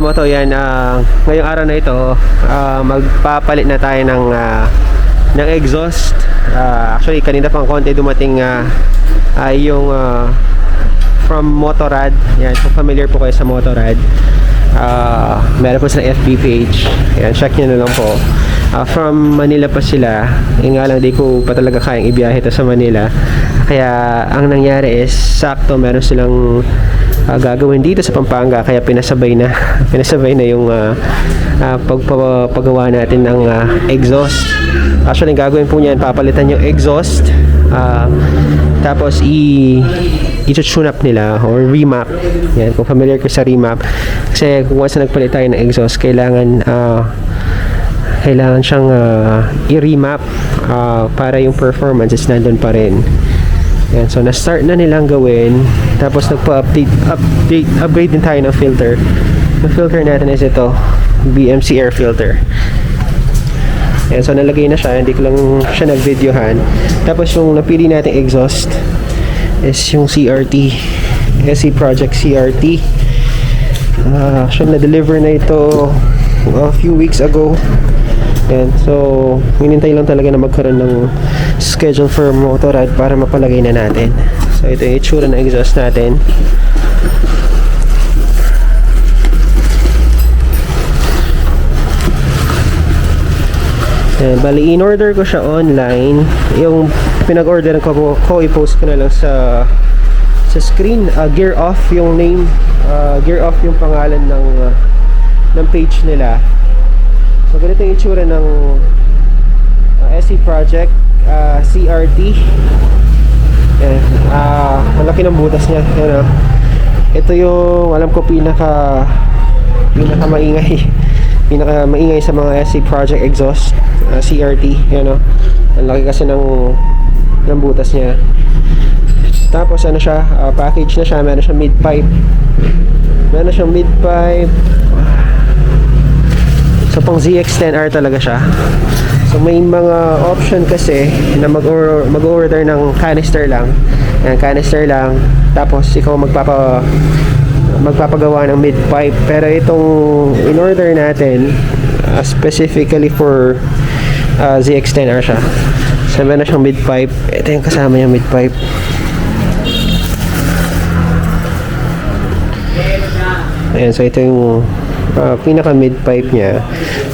moto yan, ngayong araw na ito, magpapalit na tayo ng exhaust. Actually, kanina pang konti dumating yung from Motorrad. Yan, kung familiar po kayo sa Motorrad, meron po sa FB page. Yan, check nyo na lang po. From Manila pa sila. Nga lang, di ko pa talaga kayang ibiyahe ito sa Manila. Kaya ang nangyari is sakto meron silang gagawin dito sa Pampanga, kaya pinasabay na yung paggawa natin ng exhaust. Actually, gagawin po niyan, papalitan yung exhaust, tapos i-tune up nila or remap. Yan, kung familiar ko sa remap, kasi once na nagpalit tayo ng exhaust, kailangan siyang i-remap para yung performance is nandun pa rin. Yan, so na-start na nilang gawin. Tapos upgrade din tayo ng filter. Yung filter natin is ito, BMC air filter. Yan, so nalagay na siya, hindi ko lang siya nag-videohan. Tapos yung napili nating exhaust is yung CRT, SE Project CRT. Actually na-deliver na ito a few weeks ago. Yan, so hinintay lang talaga na magkaroon ng schedule for Motorrad para mapalagay na natin. So ito yung itsura ng exhaust natin. Yan, bali in-order ko siya online. Yung pinag-order ko i-post ko na lang sa screen. Gear Off yung name, Gear Off yung pangalan ng page nila. So ganito yung itsura ng SE Project CRT. Yan, malaki ng butas niya. Yan, ito yung alam ko pinaka maingay sa mga SE Project exhaust, CRT. Yan, ang laki kasi ng butas niya. Tapos ano siya, package na siya, meron siyang mid pipe. So pang ZX-10R talaga siya. So may mga option kasi na mag-order ng canister lang. Yan, canister lang. Tapos ikaw magpapagawa ng mid pipe. Pero itong in-order natin specifically for ZX-10R siya. So meron na siyang mid pipe. Ito yung kasama niya, mid pipe. Ayan, so ito yung pinaka mid pipe niya.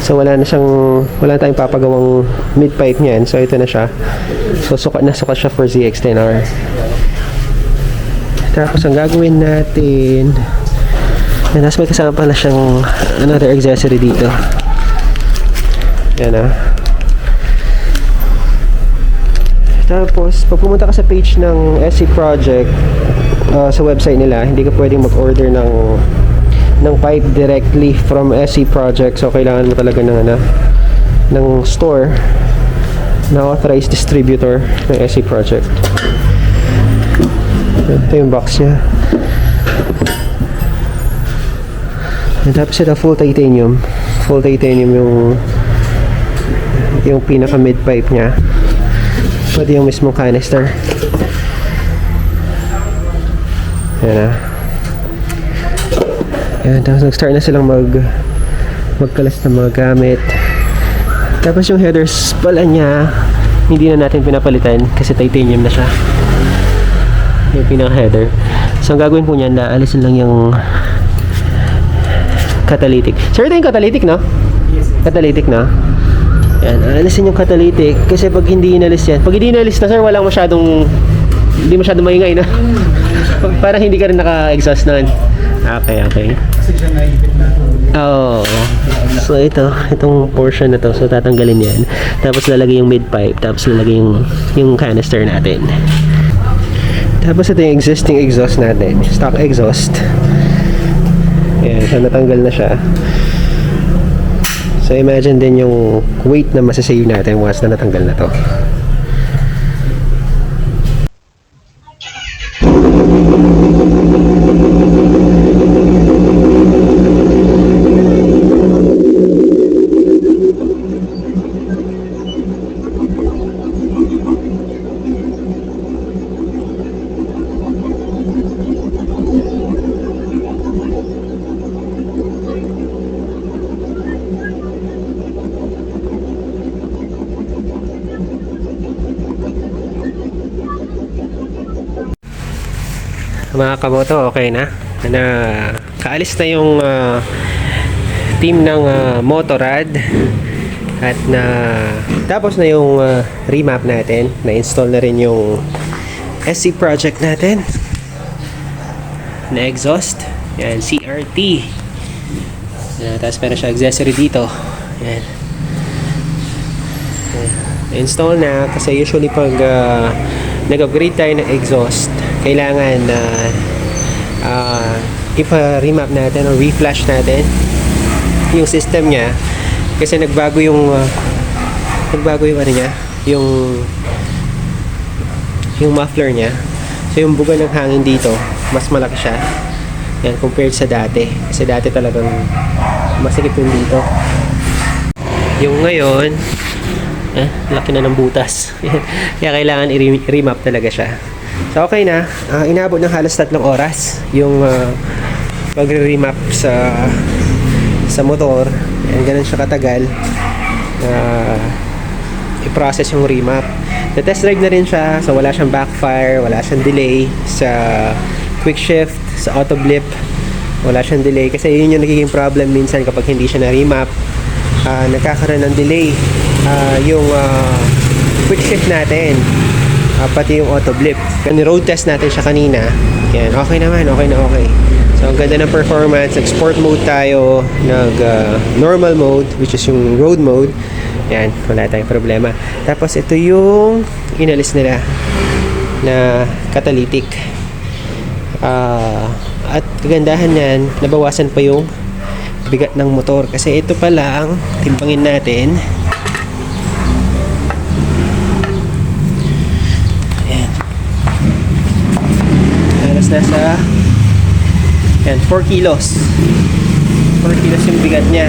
So wala tayong papagawang mid pipe niyan. So ito na siya. So sukat siya for ZX-10R. Tapos ang gagawin natin, tapos may kasama pala siyang another accessory dito. Yan. Tapos pag pumunta ka sa page ng SE Project, sa website nila, hindi ka pwedeng mag-order ng pipe directly from SE Project. So kailangan mo talaga ng store na authorized distributor ng SE Project. Ito yung box niya. And tapos ito full titanium yung pinaka mid pipe niya, pwede yung mismong canister. Yan. Yan, tapos nag-start na silang magkalas ng mga gamit. Tapos yung headers pala niya, hindi na natin pinapalitan kasi titanium na siya. Yung pinaka-header. So ang gagawin po niyan, naalisin lang yung catalytic. Sir, ito yung catalytic, no? Yes. Catalytic, no? Yan, alisin yung catalytic kasi pag hindi inalis yan, pag hindi inalis na, sir, hindi masyadong maingay, no? Parang hindi ka rin naka-exhaust nun. Okay. Kasi siya naipit na. Oo. So itong portion na to, so tatanggalin yan. Tapos lalagay yung mid pipe, tapos lalagay yung canister natin. Tapos ito yung existing exhaust natin, stock exhaust. Ayan, so natanggal na siya. So imagine din yung weight na masasave natin once na natanggal na to. Mga kamoto, okay na. Kaalis na yung team ng Motorrad at tapos na yung remap natin. Na-install na rin yung SC project natin na exhaust. Yan, CRT. Tapos meron siya accessory dito. Yan. Install na kasi usually pag nag-upgrade tayo ng exhaust, kailangan ipa-remap natin o reflash natin yung system niya kasi nagbago yung ano niya, yung muffler niya. So yung buga ng hangin dito mas malaki siya yan compared sa dati, kasi dati talagang masikip yung dito. Yung ngayon laki na ng butas kaya kailangan i-remap talaga siya. So okay na, inabot ng halos 3 oras yung pagre-remap sa motor. Yan, ganun siya katagal i-process yung remap. Na-test drive na rin siya, so wala siyang backfire, wala siyang delay sa quick shift, sa auto blip, wala siyang delay kasi yun yung nagiging problem minsan kapag hindi siya na-remap. Nagkakaroon ng delay yung quick shift natin, pati yung auto blip. Road test natin siya kanina. Yan, okay naman, okay. So ang ganda ng performance. Nag-sport mode tayo, normal mode, which is yung road mode. Yan, wala tayong problema. Tapos ito yung inalis nila na catalytic. At kagandahan yan, nabawasan pa yung bigat ng motor kasi ito pa lang timbangin natin. Ayan, halos nasa 4 kilos 4 kilos yung bigat nya.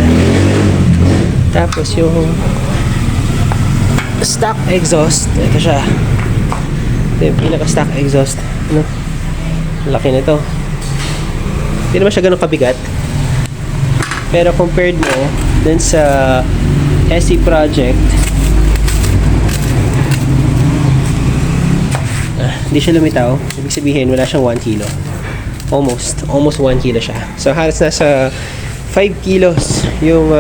Tapos yung stock exhaust, ito siya, ito yung pinaka stock exhaust. Laki na ito, hindi naman siya ganun kabigat. Pero compared mo dun sa SC project, hindi siya lumitaw. Ibig sabihin wala siyang 1 kilo. Almost 1 kilo siya. So halos nasa 5 kilos yung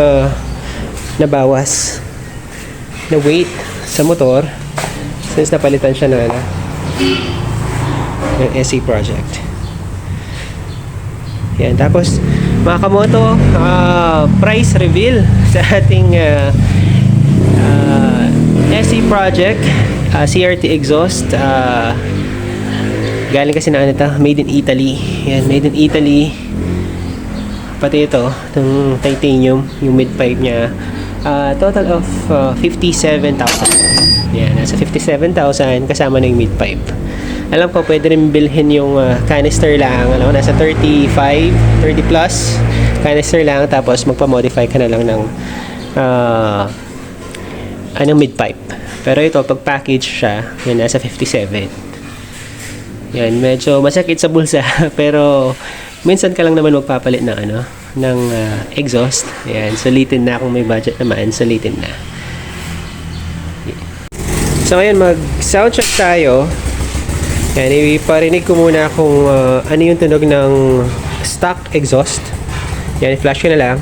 nabawas na weight sa motor since napalitan siya ng SC project. Yan, tapos mga kamoto, price reveal sa ating SC project, CRT exhaust. Galing kasi na made in Italy. Yan, made in Italy. Pati ito, itong titanium, yung mid-pipe niya. Total of 57,000. Yan, nasa 57,000 kasama na yung mid-pipe. Alam ko pwede rin bilhin yung canister lang. Alam ko nasa 30 plus canister lang, tapos magpa-modify ka na lang ng mid-pipe. Pero ito pag package siya, yan nasa 57. Yan, medyo masakit sa bulsa pero minsan ka lang naman magpapalit ng ng exhaust. Yan, sulitin na kung may budget naman, sulitin na. So ngayon mag sound check tayo. Yan, iparinig ko muna kung ano yung tunog ng stock exhaust. Yan, i-flash ko na lang.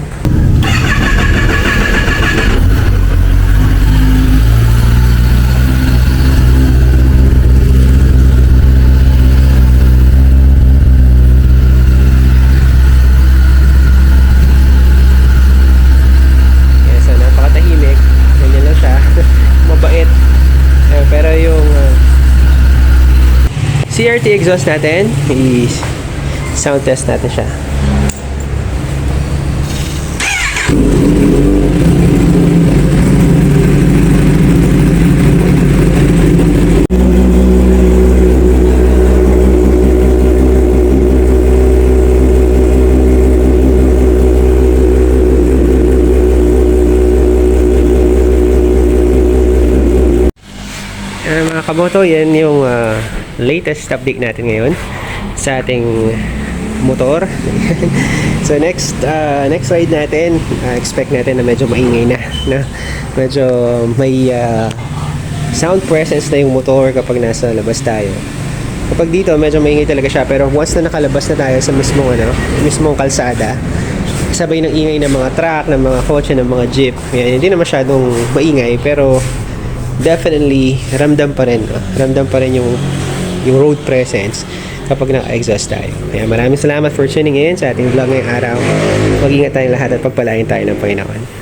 Yan, so napakatahimik. Ganyan lang siya. Mabait. Pero yung CRT exhaust natin, i-sound test natin siya. Mga kamoto, yan yung latest update natin ngayon sa ating motor. So next ride natin, expect natin na medyo maingay na medyo may sound presence na yung motor kapag nasa labas tayo. Kapag dito, medyo maingay talaga siya. Pero once na nakalabas na tayo sa mismong kalsada, sabay ng ingay ng mga truck, ng mga kotse, ng mga jeep. Yan, hindi na masyadong maingay, pero definitely, ramdam pa rin. Ramdam pa rin yung road presence kapag naka-exhaust tayo. Kaya maraming salamat for tuning in sa ating vlog ngayong araw. Mag-ingat tayong lahat at pagpalain tayo ng Panginoon.